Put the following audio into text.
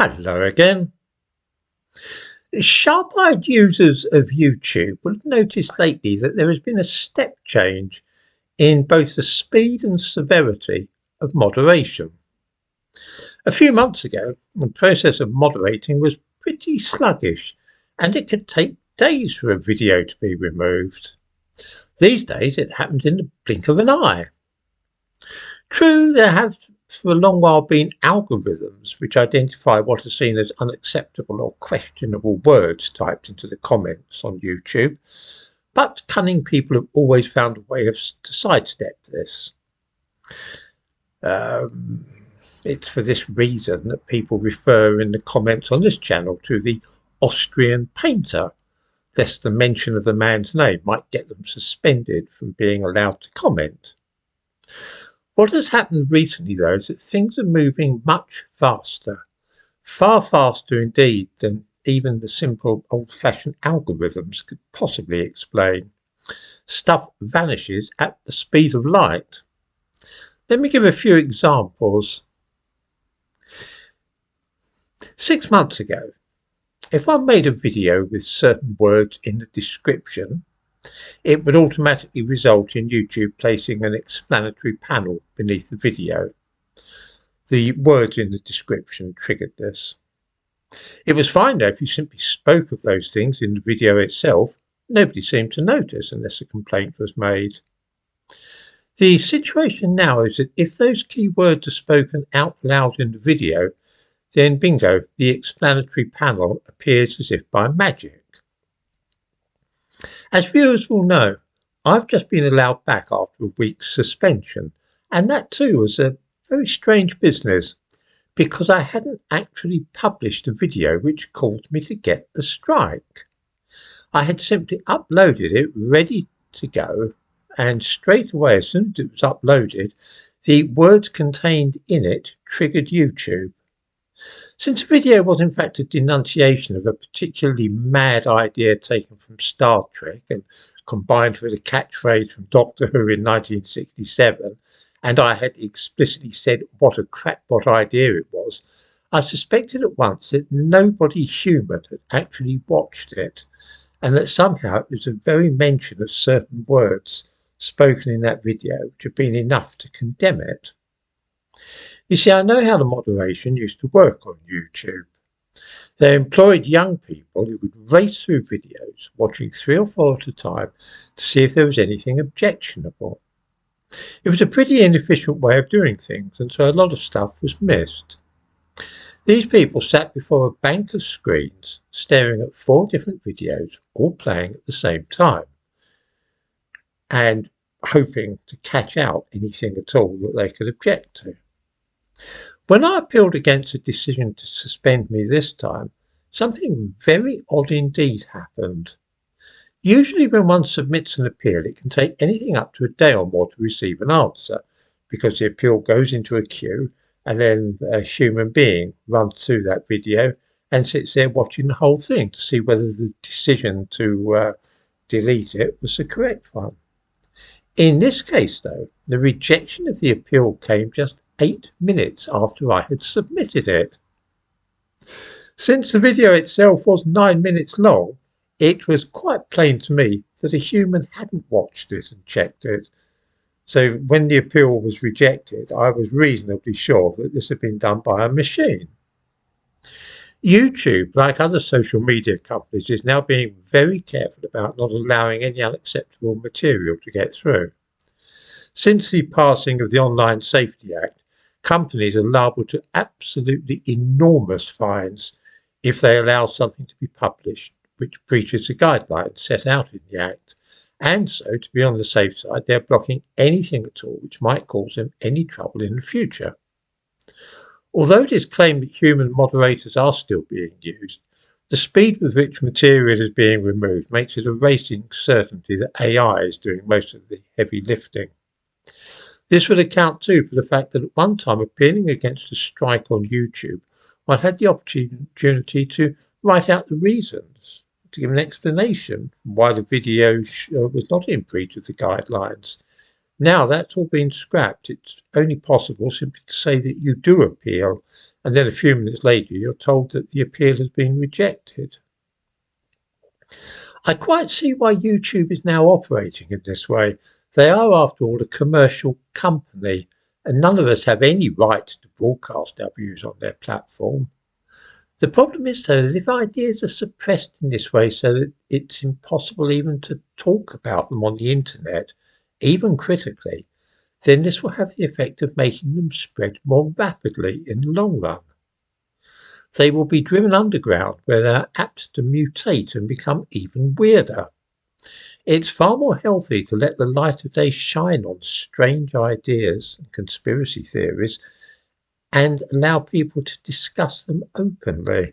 Hello again. Sharp-eyed users of YouTube will have noticed lately that there has been a step change in both the speed and severity of moderation. A few months ago, the process of moderating was pretty sluggish, and it could take days for a video to be removed. These days, it happens in the blink of an eye. True, there have for a long while been algorithms which identify what are seen as unacceptable or questionable words typed into the comments on YouTube, but cunning people have always found a way to sidestep this. It's for this reason that people refer in the comments on this channel to the Austrian painter, lest the mention of the man's name might get them suspended from being allowed to comment. What has happened recently, though, is that things are moving much faster, far faster indeed than even the simple old-fashioned algorithms could possibly explain. Stuff vanishes at the speed of light. Let me give a few examples. 6 months ago, if I made a video with certain words in the description, it would automatically result in YouTube placing an explanatory panel beneath the video. The words in the description triggered this. It was fine though if you simply spoke of those things in the video itself. Nobody seemed to notice unless a complaint was made. The situation now is that if those key words are spoken out loud in the video, then bingo, the explanatory panel appears as if by magic. As viewers will know, I've just been allowed back after a week's suspension, and that too was a very strange business, because I hadn't actually published a video which caused me to get the strike. I had simply uploaded it ready to go, and straight away as soon as it was uploaded, the words contained in it triggered YouTube. Since the video was in fact a denunciation of a particularly mad idea taken from Star Trek and combined with a catchphrase from Doctor Who in 1967, and I had explicitly said what a crackpot idea it was, I suspected at once that nobody human had actually watched it, and that somehow it was the very mention of certain words spoken in that video which had been enough to condemn it. You see, I know how the moderation used to work on YouTube. They employed young people who would race through videos, watching 3 or 4 at a time, to see if there was anything objectionable. It was a pretty inefficient way of doing things, and so a lot of stuff was missed. These people sat before a bank of screens, staring at 4 different videos, all playing at the same time, and hoping to catch out anything at all that they could object to. When I appealed against the decision to suspend me this time, something very odd indeed happened. Usually when one submits an appeal, it can take anything up to a day or more to receive an answer, because the appeal goes into a queue and then a human being runs through that video and sits there watching the whole thing to see whether the decision to delete it was the correct one. In this case, though, the rejection of the appeal came just 8 minutes after I had submitted it. Since the video itself was 9 minutes long, it was quite plain to me that a human hadn't watched it and checked it. So when the appeal was rejected, I was reasonably sure that this had been done by a machine. YouTube, like other social media companies, is now being very careful about not allowing any unacceptable material to get through. Since the passing of the Online Safety Act, companies are liable to absolutely enormous fines if they allow something to be published which breaches the guidelines set out in the Act, and so, to be on the safe side, they're blocking anything at all which might cause them any trouble in the future. Although it is claimed that human moderators are still being used, the speed with which material is being removed makes it a racing certainty that AI is doing most of the heavy lifting. This would account too for the fact that at one time appealing against a strike on YouTube, one had the opportunity to write out the reasons, to give an explanation why the video was not in breach of the guidelines, Now that's all been scrapped. It's only possible simply to say that you do appeal, and then a few minutes later you're told that the appeal has been rejected. I quite see why YouTube is now operating in this way. They are, after all, a commercial company, and none of us have any right to broadcast our views on their platform. The problem is, though, that if ideas are suppressed in this way so that it's impossible even to talk about them on the internet, even critically, then this will have the effect of making them spread more rapidly in the long run. They will be driven underground where they are apt to mutate and become even weirder. It's far more healthy to let the light of day shine on strange ideas and conspiracy theories and allow people to discuss them openly.